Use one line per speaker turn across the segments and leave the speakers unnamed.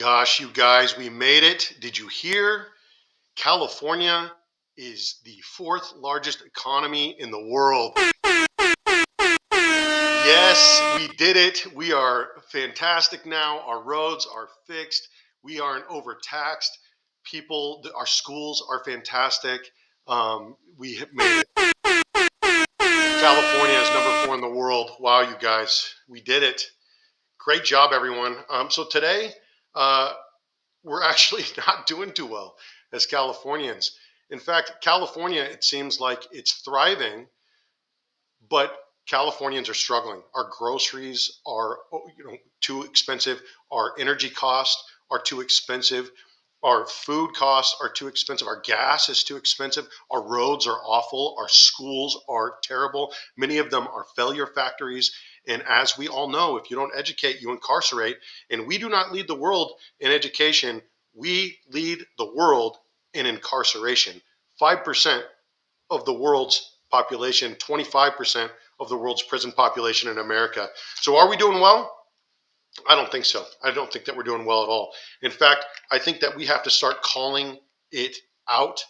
Gosh, you guys, we made it. Did you hear? California is the fourth largest economy in the world. Yes, we did it. We are fantastic now. Our roads are fixed. We aren't overtaxed. People, our schools are fantastic. We have made it. California is number 4 in the world. Wow, you guys, we did it. Great job, everyone. So today, uh, we're actually not doing too well as Californians. In fact, California, it seems like it's thriving, but Californians are struggling. Our groceries are, too expensive. Our energy costs are too expensive. Our food costs are too expensive. Our gas is too expensive. Our roads are awful. Our schools are terrible. Many of them are failure factories. And as we all know, if you don't educate, you incarcerate. And we do not lead the world in education. We lead the world in incarceration. 5% of the world's population, 25% of the world's prison population in America. So are we doing well? I don't think so. I don't think that we're doing well at all. In fact, I think that we have to start calling it out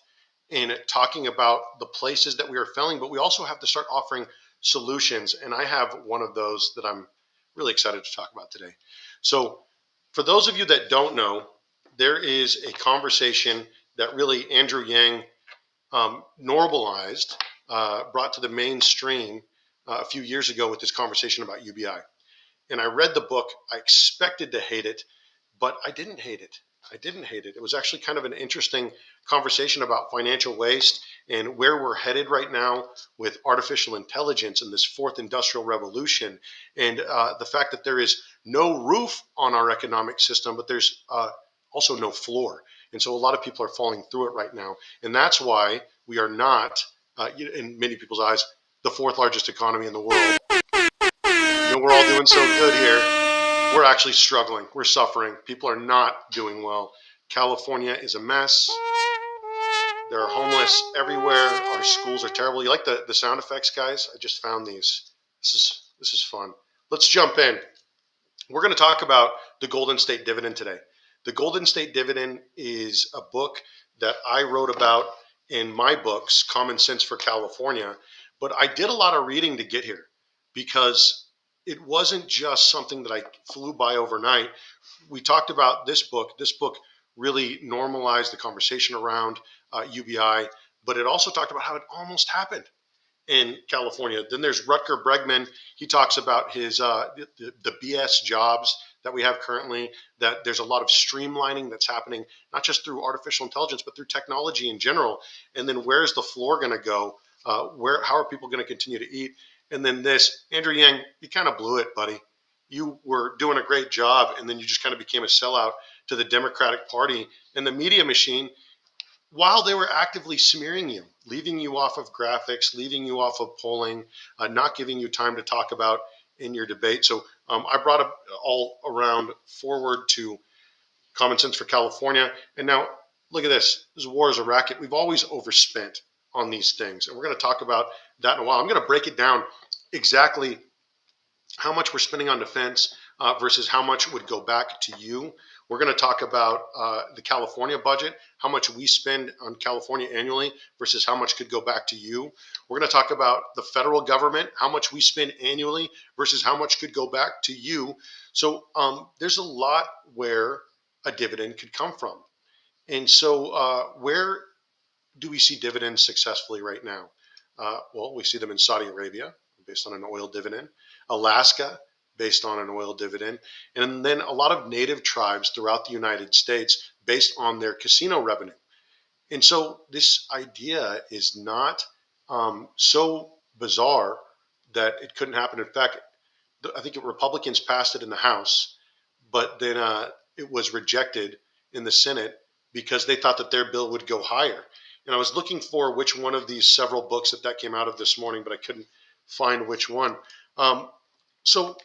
and talking about the places that we are failing, but we also have to start offering solutions. And I have one of those that I'm really excited to talk about today. So, for those of you that don't know, there is a conversation that really Andrew Yang normalized, brought to the mainstream a few years ago with this conversation about UBI. And I read the book. I expected to hate it, but I didn't hate it. I didn't hate it. It was actually kind of an interesting conversation about financial waste and where we're headed right now with artificial intelligence and this fourth industrial revolution, and the fact that there is no roof on our economic system, but there's also no floor. And so a lot of people are falling through it right now. And that's why we are not, in many people's eyes, the fourth largest economy in the world. We're all doing so good here. We're actually struggling. We're suffering. People are not doing well. California is a mess. There are homeless everywhere. Our schools are terrible. You like the sound effects, guys? I just found these. This is fun. Let's jump in. We're going to talk about the Golden State Dividend today. The Golden State Dividend is a book that I wrote about in my books, Common Sense for California. But I did a lot of reading to get here because it wasn't just something that I flew by overnight. We talked about this book. This book really normalized the conversation around UBI, but it also talked about how it almost happened in California. Then there's Rutger Bregman. He talks about his the BS jobs that we have currently, that there's a lot of streamlining that's happening, not just through artificial intelligence, but through technology in general. And then where's the floor going to go? How are people going to continue to eat? And then this, Andrew Yang, you kind of blew it, buddy. You were doing a great job, and then you just kind of became a sellout to the Democratic Party and the media machine while they were actively smearing you, leaving you off of graphics, leaving you off of polling, not giving you time to talk about in your debate. So I brought it all around forward to Common Sense for California. And now look at this. This war is a racket. We've always overspent on these things. And we're going to talk about that in a while. I'm going to break it down exactly how much we're spending on defense versus how much would go back to you. We're going to talk about the California budget, how much we spend on California annually versus how much could go back to you. We're going to talk about the federal government, how much we spend annually versus how much could go back to you. So there's a lot where a dividend could come from. And so where do we see dividends successfully right now? Well, we see them in Saudi Arabia based on an oil dividend, Alaska based on an oil dividend, and then a lot of native tribes throughout the United States based on their casino revenue. And so this idea is not so bizarre that it couldn't happen. In fact, I think Republicans passed it in the House, but then it was rejected in the Senate because they thought that their bill would go higher. And I was looking for which one of these several books that came out of this morning, but I couldn't find which one. So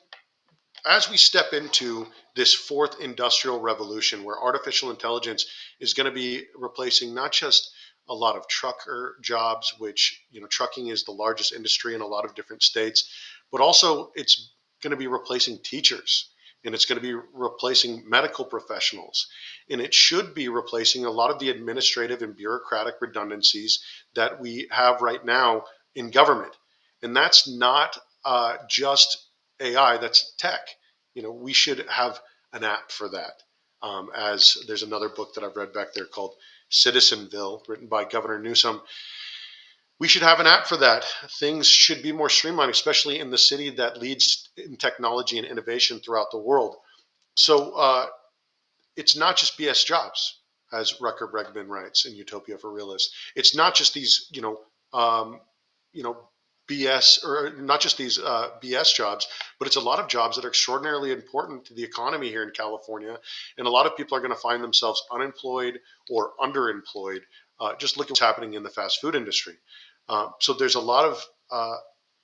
as we step into this fourth industrial revolution where artificial intelligence is going to be replacing not just a lot of trucker jobs, which, trucking is the largest industry in a lot of different states, but also it's going to be replacing teachers. and it's going to be replacing medical professionals, and it should be replacing a lot of the administrative and bureaucratic redundancies that we have right now in government. And that's not just AI, that's tech. We should have an app for that. As there's another book that I've read back there called Citizenville, written by Governor Newsom. We should have an app for that. Things should be more streamlined, especially in the city that leads in technology and innovation throughout the world. So it's not just BS jobs, as Rucker Bregman writes in Utopia for Realists. It's not just these, um, you know, BS, or not just these BS jobs, but it's a lot of jobs that are extraordinarily important to the economy here in California. And a lot of people are going to find themselves unemployed or underemployed. Just look at what's happening in the fast food industry. So there's a lot of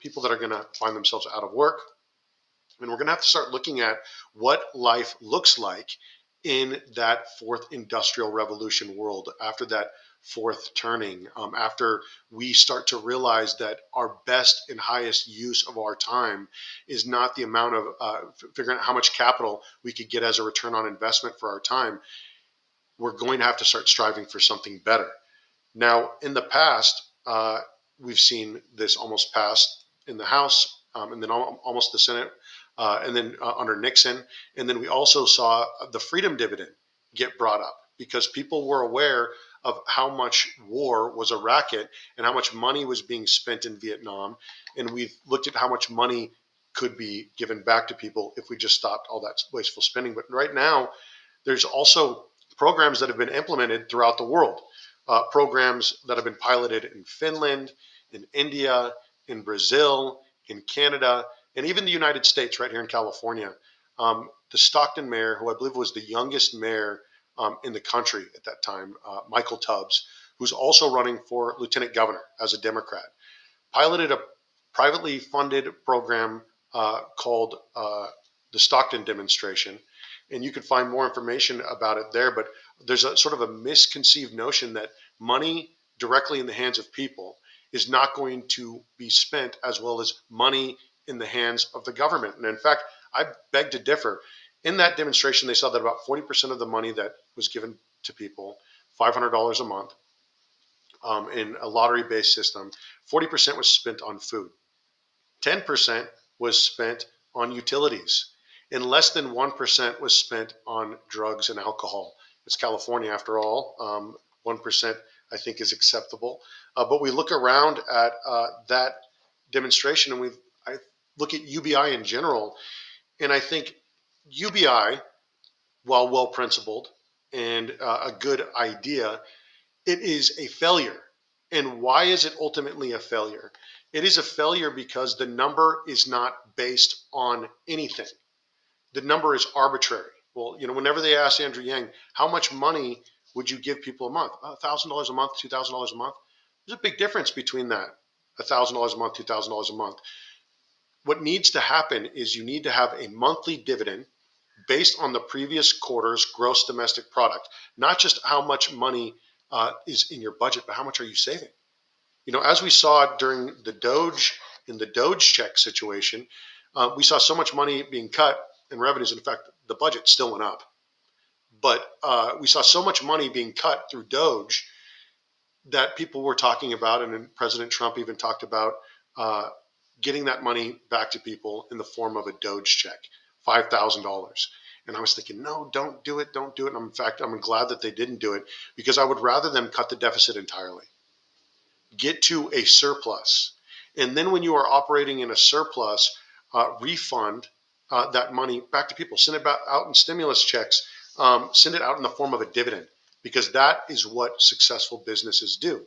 people that are going to find themselves out of work. And we're going to have to start looking at what life looks like in that fourth industrial revolution world, after that fourth turning, after we start to realize that our best and highest use of our time is not the amount of figuring out how much capital we could get as a return on investment for our time. We're going to have to start striving for something better. Now, in the past, we've seen this almost passed in the House, and then almost the Senate, and then under Nixon. And then we also saw the freedom dividend get brought up because people were aware of how much war was a racket and how much money was being spent in Vietnam. And we looked at how much money could be given back to people if we just stopped all that wasteful spending. But right now, there's also programs that have been implemented throughout the world, programs that have been piloted in Finland, in India, in Brazil, in Canada, and even the United States, right here in California. The Stockton mayor, who I believe was the youngest mayor in the country at that time, Michael Tubbs, who's also running for lieutenant governor as a Democrat, piloted a privately funded program called the Stockton Demonstration. And you can find more information about it there. But there's a sort of a misconceived notion that money directly in the hands of people is not going to be spent as well as money in the hands of the government. And in fact, I beg to differ. In that demonstration, they saw that about 40% of the money that was given to people, $500 a month, in a lottery-based system, 40% was spent on food. 10% was spent on utilities, and less than 1% was spent on drugs and alcohol. It's California after all. 1% I think is acceptable. But we look around at that demonstration, and I look at UBI in general, and I think UBI, while well principled and a good idea, it is a failure. And why is it ultimately a failure? It is a failure because the number is not based on anything. The number is arbitrary. Well, whenever they ask Andrew Yang, how much money would you give people a month? $1,000 a month, $2,000 a month. There's a big difference between that. $1,000 a month, $2,000 a month. What needs to happen is you need to have a monthly dividend based on the previous quarter's gross domestic product, not just how much money is in your budget, but how much are you saving? As we saw during the Doge check situation, we saw so much money being cut in revenues. In fact, the budget still went up, but we saw so much money being cut through Doge that people were talking about, and then President Trump even talked about getting that money back to people in the form of a Doge check, $5,000. And I was thinking, no, don't do it, don't do it. And in fact, I'm glad that they didn't do it, because I would rather them cut the deficit entirely, get to a surplus. And then when you are operating in a surplus, refund that money back to people. Send it back out in stimulus checks. Send it out in the form of a dividend, because that is what successful businesses do.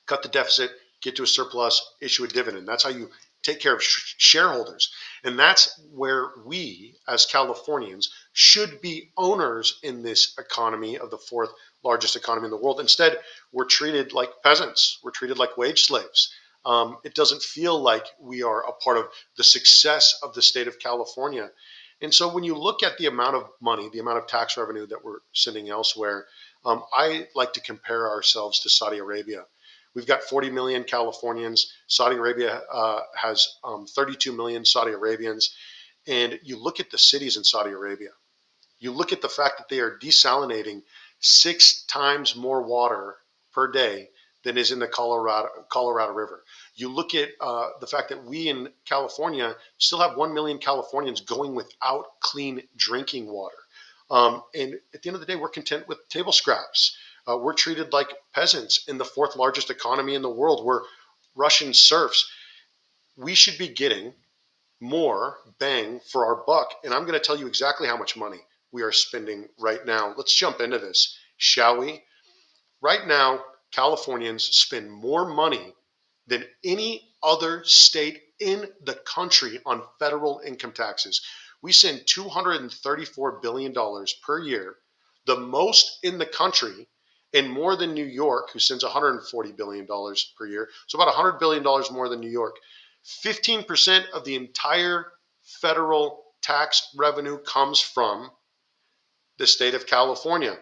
Cut the deficit, get to a surplus, issue a dividend. That's how you take care of shareholders. And that's where we, as Californians, should be owners in this economy of the fourth largest economy in the world. Instead, we're treated like peasants. We're treated like wage slaves. It doesn't feel like we are a part of the success of the state of California. And so when you look at the amount of money, the amount of tax revenue that we're sending elsewhere, I like to compare ourselves to Saudi Arabia. We've got 40 million Californians. Saudi Arabia has 32 million Saudi Arabians. And you look at the cities in Saudi Arabia, you look at the fact that they are desalinating 6 times more water per day than is in the Colorado River. You look at the fact that we in California still have 1 million Californians going without clean drinking water. And at the end of the day, we're content with table scraps. We're treated like peasants in the fourth largest economy in the world. We're Russian serfs. We should be getting more bang for our buck. And I'm going to tell you exactly how much money we are spending right now. Let's jump into this, shall we? Right now, Californians spend more money than any other state in the country on federal income taxes. We send $234 billion per year, the most in the country, and more than New York, who sends $140 billion per year. So about $100 billion more than New York. 15% of the entire federal tax revenue comes from the state of California,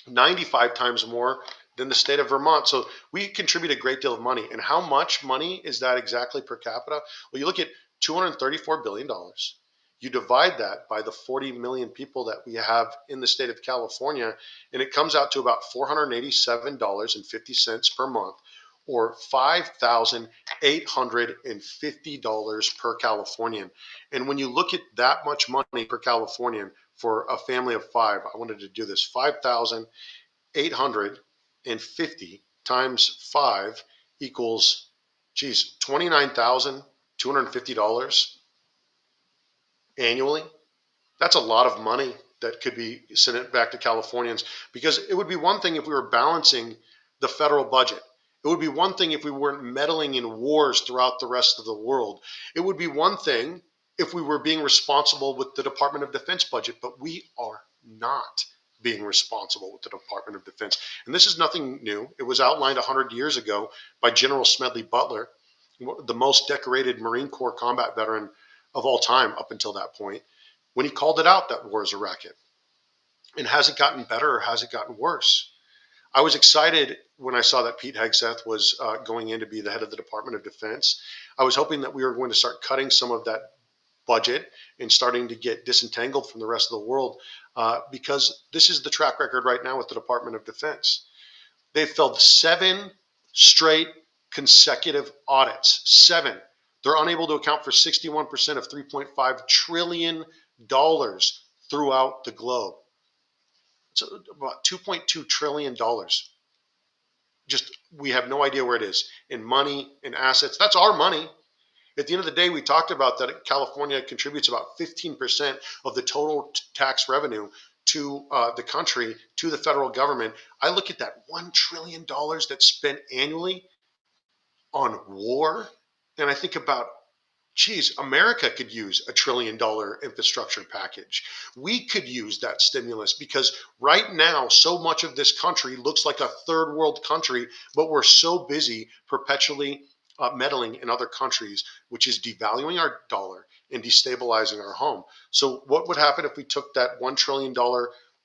95 times more than the state of Vermont. So we contribute a great deal of money. And how much money is that exactly per capita? Well, you look at $234 billion. You divide that by the 40 million people that we have in the state of California, and it comes out to about $487.50 per month, or $5,850 per Californian. And when you look at that much money per Californian for a family of five, I wanted to do this, 5,850 times 5 equals, $29,250 annually. That's a lot of money that could be sent back to Californians, because it would be one thing if we were balancing the federal budget. It would be one thing if we weren't meddling in wars throughout the rest of the world. It would be one thing if we were being responsible with the Department of Defense budget, but we are not being responsible with the Department of Defense. And this is nothing new. It was outlined 100 years ago by General Smedley Butler, the most decorated Marine Corps combat veteran of all time up until that point, when he called it out that war is a racket. And has it gotten better or has it gotten worse? I was excited when I saw that Pete Hegseth was going in to be the head of the Department of Defense. I was hoping that we were going to start cutting some of that budget and starting to get disentangled from the rest of the world, because this is the track record right now with the Department of Defense. They've failed 7 straight consecutive audits. 7. They're unable to account for 61% of $3.5 trillion throughout the globe. It's about $2.2 trillion. Just, we have no idea where it is in money, in assets. That's our money. At the end of the day, we talked about that California contributes about 15% of the total tax revenue to the country, to the federal government. I look at that $1 trillion that's spent annually on war, and I think about, America could use $1 trillion infrastructure package. We could use that stimulus, because right now, so much of this country looks like a third world country, but we're so busy perpetually meddling in other countries, which is devaluing our dollar and destabilizing our home. So what would happen if we took that $1 trillion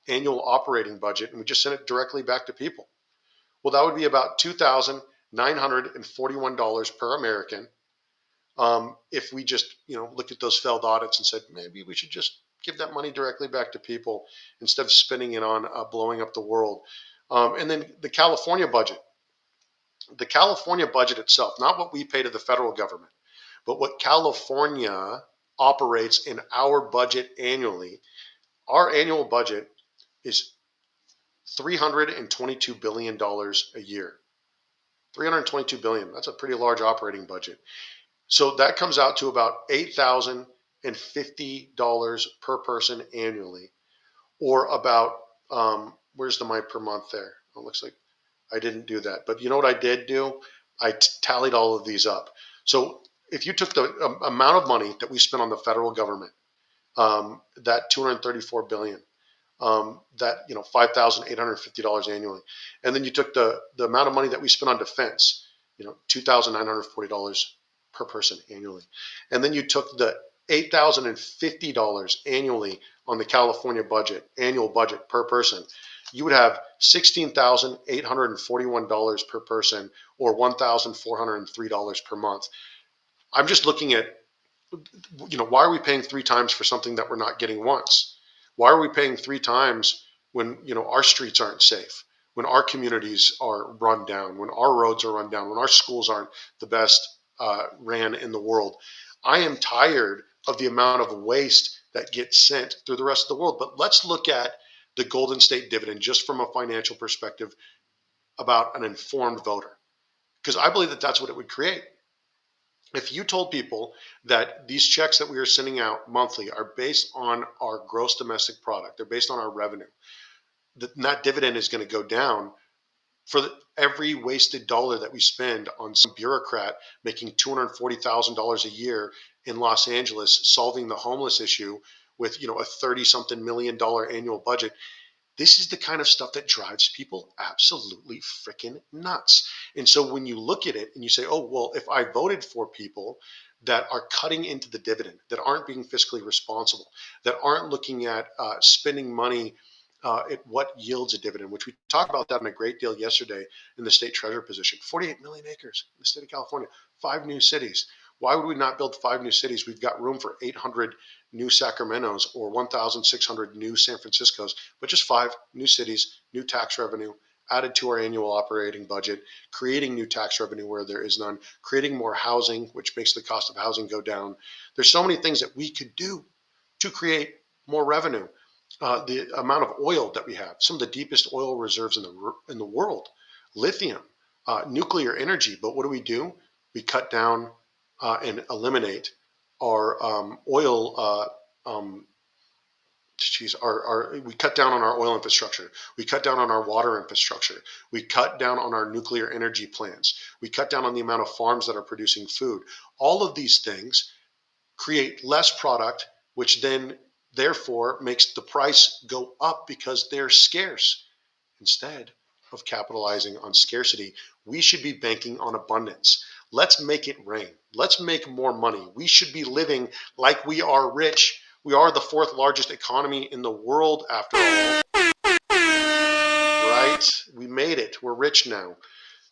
annual operating budget and we just sent it directly back to people? Well, that would be about $2,941 per American. If we just, looked at those failed audits and said, maybe we should just give that money directly back to people instead of spending it on blowing up the world. And then the California budget. The California budget itself, not what we pay to the federal government, but what California operates in our budget annually. Our annual budget is $322 billion a year. $322 billion. That's a pretty large operating budget. So that comes out to about $8,050 per person annually, or about, where's the my per month there? It looks like I didn't do that. But you know what I did do? I tallied all of these up. So if you took the amount of money that we spent on the federal government, that $234 billion, that $5,850 annually, and then you took the amount of money that we spent on defense, $2,940 per person annually, and then you took the $8,050 annually on the California budget, annual budget per person, you would have $16,841 per person, or $1,403 per month. I'm just looking at why are we paying 3 times for something that we're not getting once? Why are we paying 3 times when, our streets aren't safe, when our communities are run down, when our roads are run down, when our schools aren't the best ran in the world? I am tired of the amount of waste that gets sent through the rest of the world. But let's look at the Golden State Dividend just from a financial perspective about an informed voter, because I believe that that's what it would create. If you told people that these checks that we are sending out monthly are based on our gross domestic product, they're based on our revenue, that dividend is going to go down for every wasted dollar that we spend on some bureaucrat making $240,000 a year in Los Angeles solving the homeless issue with a 30-something $1 million annual budget. This is the kind of stuff that drives people absolutely freaking nuts. And so when you look at it and you say, oh, well, if I voted for people that are cutting into the dividend, that aren't being fiscally responsible, that aren't looking at spending money at what yields a dividend, which we talked about that in a great deal yesterday in the state treasurer position. 48 million acres in the state of California, 5 new cities. Why would we not build 5 new cities? We've got room for 800 new Sacramentos or 1,600 new San Franciscos, but just 5 new cities, new tax revenue added to our annual operating budget, creating new tax revenue where there is none, creating more housing, which makes the cost of housing go down. There's so many things that we could do to create more revenue. The amount of oil that we have, some of the deepest oil reserves in the world, lithium, nuclear energy. But what do? We cut down and eliminate our oil. We cut down on our oil infrastructure. We cut down on our water infrastructure. We cut down on our nuclear energy plants. We cut down on the amount of farms that are producing food. All of these things create less product, which then therefore makes the price go up because they're scarce. Instead of capitalizing on scarcity, we should be banking on abundance. Let's make it rain. Let's make more money. We should be living like we are rich. We are the 4th largest economy in the world after all. Right? We made it. We're rich now.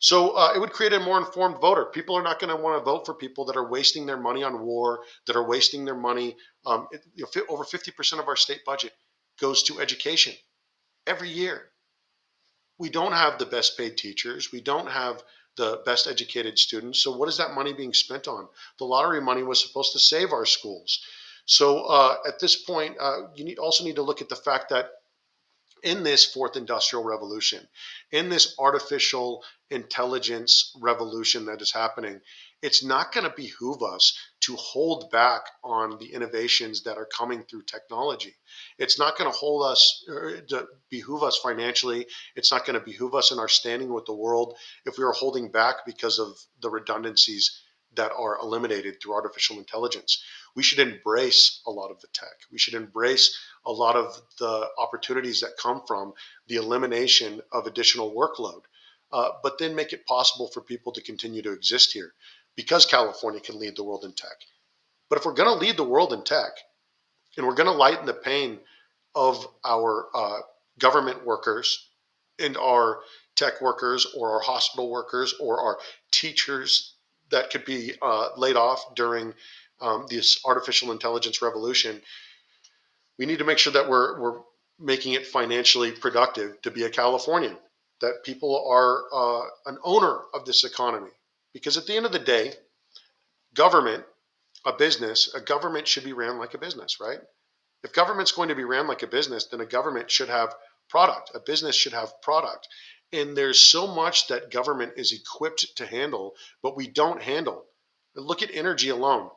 So it would create a more informed voter. People are not going to want to vote for people that are wasting their money on war, that are wasting their money. Over 50% of our state budget goes to education every year. We don't have the best paid teachers. We don't have the best educated students. So what is that money being spent on? The lottery money was supposed to save our schools. So at this point, you also need to look at the fact that in this 4th industrial revolution, in this artificial intelligence revolution that is happening, it's not going to behoove us to hold back on the innovations that are coming through technology. It's not going to hold us or to behoove us financially. It's not going to behoove us in our standing with the world if we are holding back because of the redundancies that are eliminated through artificial intelligence. We should embrace a lot of the tech. We should embrace a lot of the opportunities that come from the elimination of additional workload, but then make it possible for people to continue to exist here because California can lead the world in tech. But if we're going to lead the world in tech and we're going to lighten the pain of our government workers and our tech workers or our hospital workers or our teachers that could be laid off during this artificial intelligence revolution, we need to make sure that we're making it financially productive to be a Californian, that people are an owner of this economy. Because at the end of the day, government, a government should be ran like a business, right? If government's going to be ran like a business, then a government should have product. A business should have product. And there's so much that government is equipped to handle, but we don't handle. Look at energy alone.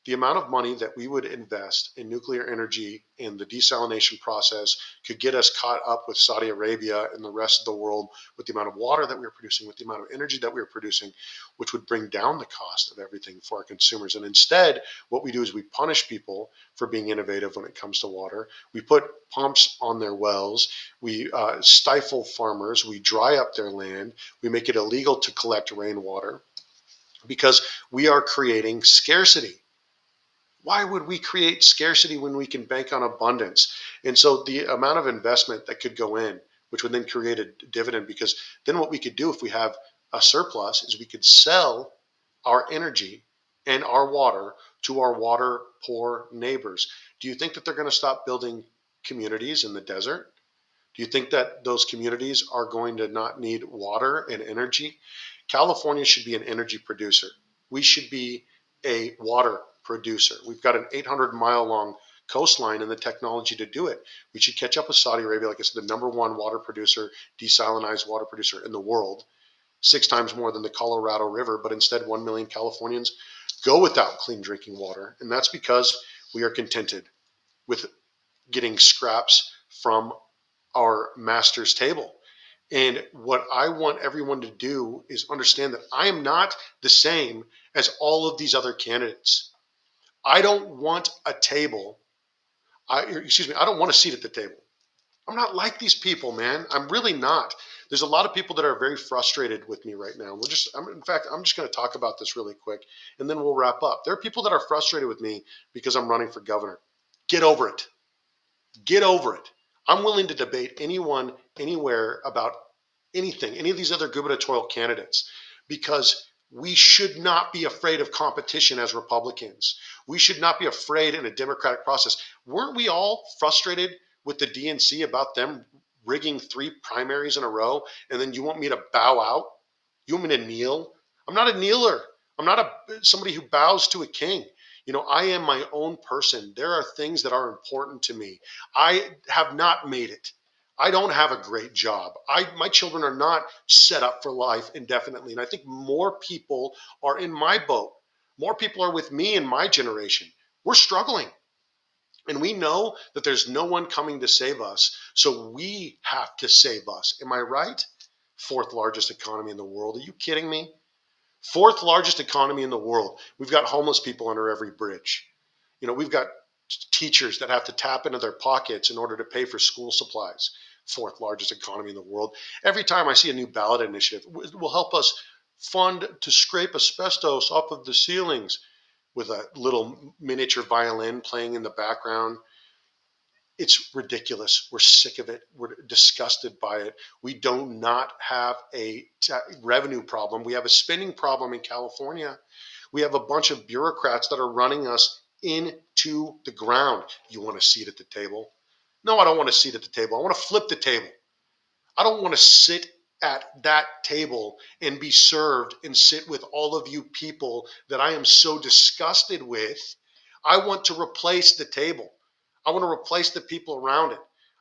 The amount of money that we would invest in nuclear energy and the desalination process could get us caught up with Saudi Arabia and the rest of the world with the amount of water that we are producing, with the amount of energy that we are producing, which would bring down the cost of everything for our consumers. And instead, what we do is we punish people for being innovative when it comes to water. We put pumps on their wells. We stifle farmers. We dry up their land. We make it illegal to collect rainwater because we are creating scarcity. Why would we create scarcity when we can bank on abundance? And so the amount of investment that could go in, which would then create a dividend, because then what we could do if we have a surplus is we could sell our energy and our water to our water poor neighbors? Do you think that they're going to stop building communities in the desert? Do you think that those communities are going to not need water and energy? California should be an energy producer. We should be a water producer. We've got an 800-mile long coastline and the technology to do it. We should catch up with Saudi Arabia, like I said, the number one water producer, desalinized water producer in the world, 6 times more than the Colorado River, but instead 1 million Californians go without clean drinking water. And that's because we are contented with getting scraps from our master's table. And what I want everyone to do is understand that I am not the same as all of these other candidates. I don't want a table. I don't want a seat at the table. I'm not like these people, man. I'm really not. There's a lot of people that are very frustrated with me right now. In fact, I'm just going to talk about this really quick and then we'll wrap up. There are people that are frustrated with me because I'm running for governor. Get over it. Get over it. I'm willing to debate anyone, anywhere about anything, any of these other gubernatorial candidates, because we should not be afraid of competition as Republicans. We should not be afraid in a democratic process. Weren't we all frustrated with the DNC about them rigging 3 primaries in a row? And then you want me to bow out? You want me to kneel? I'm not a kneeler. I'm not somebody who bows to a king. I am my own person. There are things that are important to me. I have not made it. I don't have a great job. My children are not set up for life indefinitely. And I think more people are in my boat. More people are with me in my generation. We're struggling. And we know that there's no one coming to save us. So we have to save us. Am I right? 4th largest economy in the world. Are you kidding me? 4th largest economy in the world. We've got homeless people under every bridge. We've got teachers that have to tap into their pockets in order to pay for school supplies. 4th largest economy in the world. Every time I see a new ballot initiative, it will help us fund to scrape asbestos off of the ceilings with a little miniature violin playing in the background. It's ridiculous. We're sick of it. We're disgusted by it. We do not have a revenue problem. We have a spending problem in California. We have a bunch of bureaucrats that are running us into the ground. You want a seat at the table? No, I don't want a seat at the table. I want to flip the table. I don't want to sit at that table and be served and sit with all of you people that I am so disgusted with. I want to replace the table. I want to replace the people around it.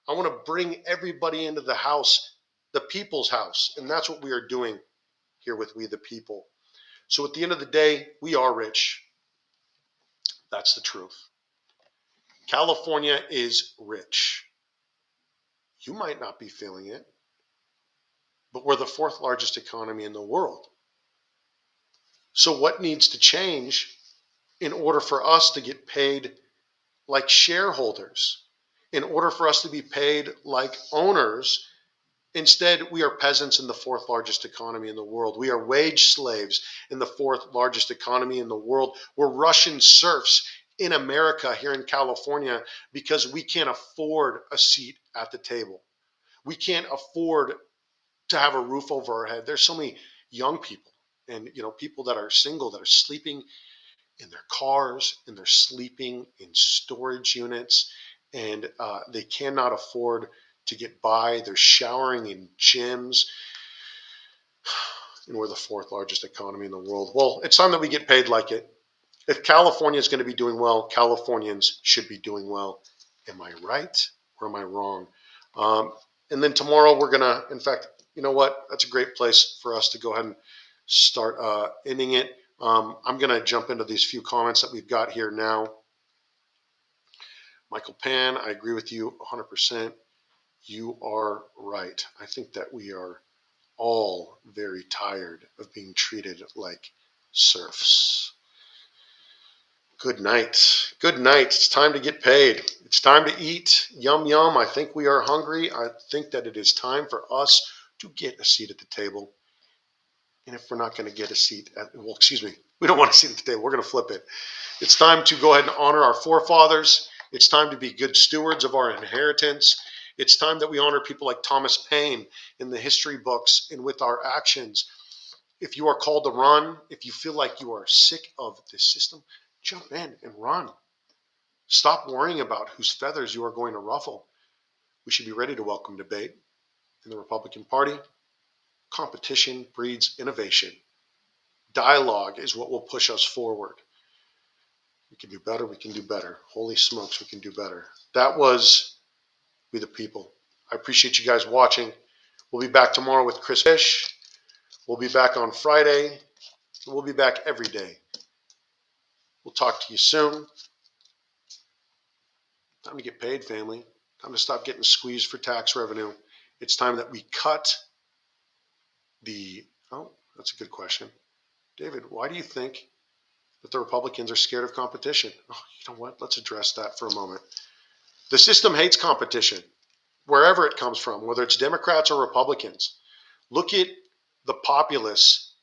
I want to bring everybody into the house, the people's house. And that's what we are doing here with We the People. So at the end of the day, we are rich. That's the truth. California is rich. You might not be feeling it, but we're the 4th largest economy in the world. So what needs to change in order for us to get paid like shareholders, in order for us to be paid like owners? Instead, we are peasants in the 4th largest economy in the world. We are wage slaves in the 4th largest economy in the world. We're Russian serfs in America here in California because we can't afford a seat at the table. We can't afford to have a roof over our head. There's so many young people and people that are single that are sleeping in their cars and they're sleeping in storage units and they cannot afford to get by. They're showering in gyms. And we're the 4th largest economy in the world. Well, it's time that we get paid like it. If California is going to be doing well, Californians should be doing well. Am I right or am I wrong? And then tomorrow we're going to, in fact, you know what? That's a great place for us to go ahead and start ending it. I'm going to jump into these few comments that we've got here now. Michael Pan, I agree with you 100%. You are right. I think that we are all very tired of being treated like serfs. Good night. Good night. It's time to get paid. It's time to eat. Yum, yum. I think we are hungry. I think that it is time for us to get a seat at the table. And if we're not going to get a seat we don't want a seat at the table. We're going to flip it. It's time to go ahead and honor our forefathers. It's time to be good stewards of our inheritance. It's time that we honor people like Thomas Paine in the history books and with our actions. If you are called to run, if you feel like you are sick of this system, jump in and run. Stop worrying about whose feathers you are going to ruffle. We should be ready to welcome debate. In the Republican Party, competition breeds innovation. Dialogue is what will push us forward. We can do better. We can do better. Holy smokes, we can do better. That was We the People. I appreciate you guys watching. We'll be back tomorrow with Chris Fish. We'll be back on Friday. We'll be back every day. We'll talk to you soon. Time to get paid, family. Time to stop getting squeezed for tax revenue. It's time that we cut oh, that's a good question. David, why do you think that the Republicans are scared of competition? Oh, you know what? Let's address that for a moment. The system hates competition, wherever it comes from, whether it's Democrats or Republicans. Look at the populists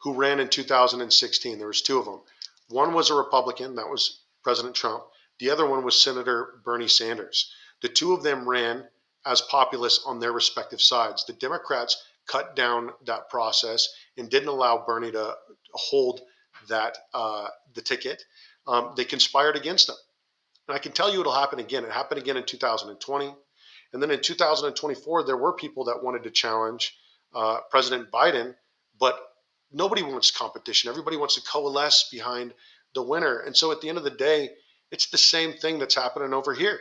who ran in 2016. There was two of them. One was a Republican, that was President Trump. The other one was Senator Bernie Sanders. The two of them ran as populists on their respective sides. The Democrats cut down that process and didn't allow Bernie to hold the ticket. They conspired against him. And I can tell you it'll happen again. It happened again in 2020. And then in 2024, there were people that wanted to challenge President Biden, but nobody wants competition. Everybody wants to coalesce behind the winner. And so at the end of the day, it's the same thing that's happening over here.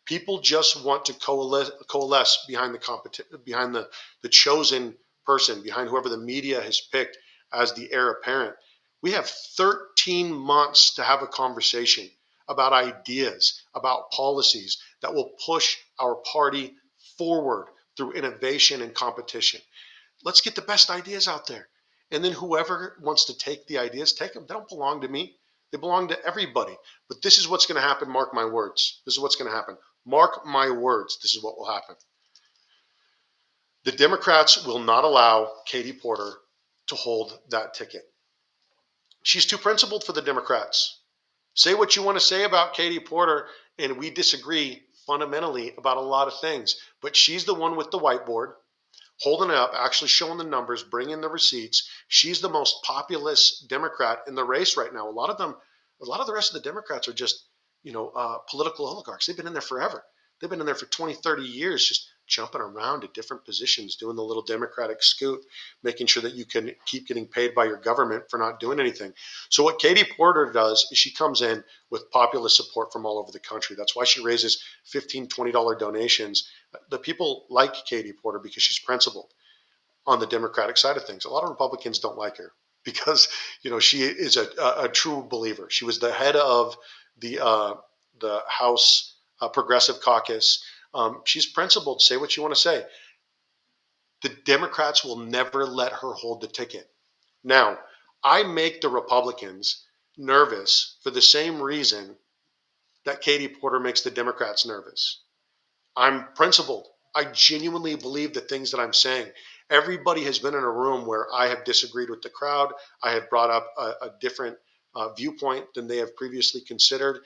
People just want to coalesce behind the chosen person, behind whoever the media has picked as the heir apparent. We have 13 months to have a conversation about ideas, about policies that will push our party forward through innovation and competition. Let's get the best ideas out there. And then whoever wants to take the ideas, take them. They don't belong to me. They belong to everybody. But this is what's going to happen. Mark my words. This is what's going to happen. Mark my words. This is what will happen. The Democrats will not allow Katie Porter to hold that ticket. She's too principled for the Democrats. Say what you want to say about Katie Porter, and we disagree fundamentally about a lot of things. But she's the one with the whiteboard, holding it up, actually showing the numbers, bringing the receipts. She's the most populist Democrat in the race right now. A lot of the rest of the Democrats are just, political oligarchs. They've been in there forever. They've been in there for 20, 30 years, just jumping around to different positions, doing the little Democratic scoot, making sure that you can keep getting paid by your government for not doing anything. So what Katie Porter does is she comes in with populist support from all over the country. That's why she raises $15, $20 donations. The people like Katie Porter because she's principled on the Democratic side of things. A lot of Republicans don't like her because, she is a true believer. She was the head of the House Progressive Caucus. She's principled. Say what you want to say. The Democrats will never let her hold the ticket. Now, I make the Republicans nervous for the same reason that Katie Porter makes the Democrats nervous. I'm principled. I genuinely believe the things that I'm saying. Everybody has been in a room where I have disagreed with the crowd. I have brought up a different viewpoint than they have previously considered.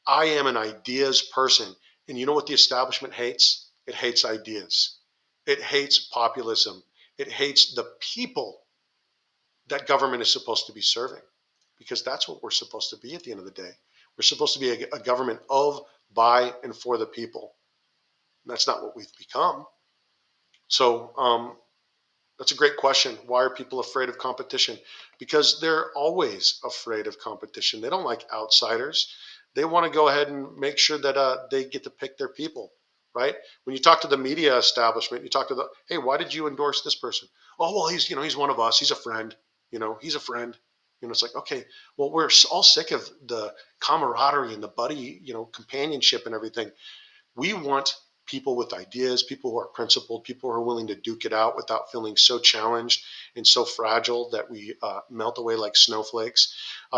I am an ideas person. And you know what the establishment hates? It hates ideas. It hates populism. It hates the people that government is supposed to be serving, because that's what we're supposed to be at the end of the day. We're supposed to be a government of, by, and for the people. And that's not what we've become. So that's a great question. Why are people afraid of competition? Because they're always afraid of competition. They don't like outsiders. They want to go ahead and make sure that they get to pick their people, right? When you talk to the media establishment, you talk to hey, why did you endorse this person? Oh, well, he's one of us. He's a friend. He's a friend. It's like, okay, well, we're all sick of the camaraderie and the buddy, companionship and everything. We want people with ideas, people who are principled, people who are willing to duke it out without feeling so challenged and so fragile that we melt away like snowflakes.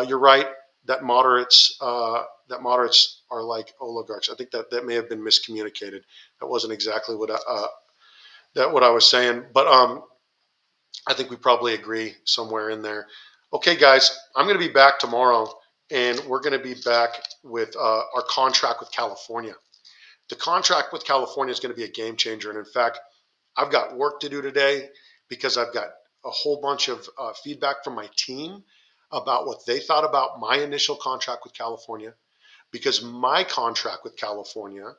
You're right that moderates are like oligarchs. I think that may have been miscommunicated. That wasn't exactly what I was saying, but I think we probably agree somewhere in there. Okay, guys, I'm going to be back tomorrow, and we're going to be back with our contract with California. The contract with California is going to be a game changer. And in fact, I've got work to do today because I've got a whole bunch of feedback from my team about what they thought about my initial contract with California, because my contract with California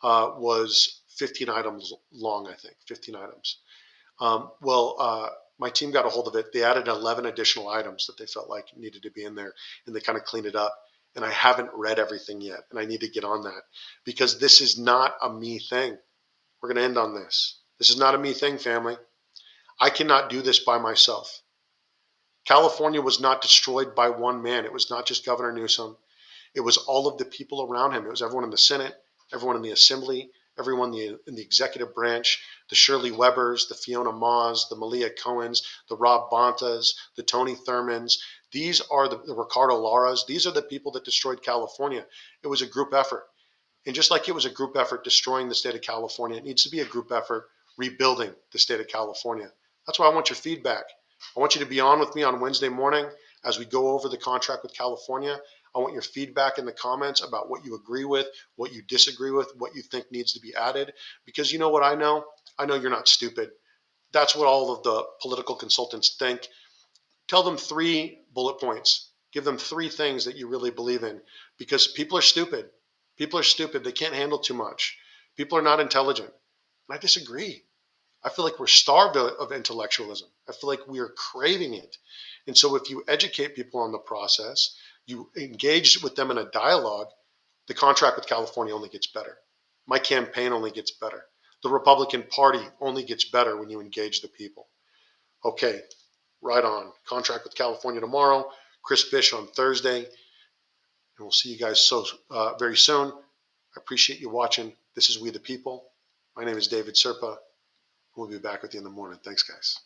was 15 items long, I think, 15 items. My team got a hold of it. They added 11 additional items that they felt like needed to be in there, and they kind of cleaned it up. And I haven't read everything yet, and I need to get on that because this is not a me thing. We're going to end on this. This is not a me thing, family. I cannot do this by myself. California was not destroyed by one man. It was not just Governor Newsom. It was all of the people around him. It was everyone in the Senate, everyone in the Assembly, everyone in the executive branch, the Shirley Webbers, the Fiona Maws, the Malia Cohens, the Rob Bontas, the Tony Thurmans. These are the Ricardo Laras. These are the people that destroyed California. It was a group effort. And just like it was a group effort destroying the state of California, it needs to be a group effort rebuilding the state of California. That's why I want your feedback. I want you to be on with me on Wednesday morning as we go over the contract with California. I want your feedback in the comments about what you agree with, what you disagree with, what you think needs to be added. Because you know what I know? I know you're not stupid. That's what all of the political consultants think. Tell them 3 bullet points. Give them 3 things that you really believe in, because people are stupid. People are stupid. They can't handle too much. People are not intelligent. And I disagree. I feel like we're starved of intellectualism. I feel like we are craving it. And so if you educate people on the process, you engage with them in a dialogue, the contract with California only gets better. My campaign only gets better. The Republican Party only gets better when you engage the people. Okay, right on. Contract with California tomorrow, Chris Bish on Thursday, and we'll see you guys very soon. I appreciate you watching. This is We the People. My name is David Serpa. We'll be back with you in the morning. Thanks, guys.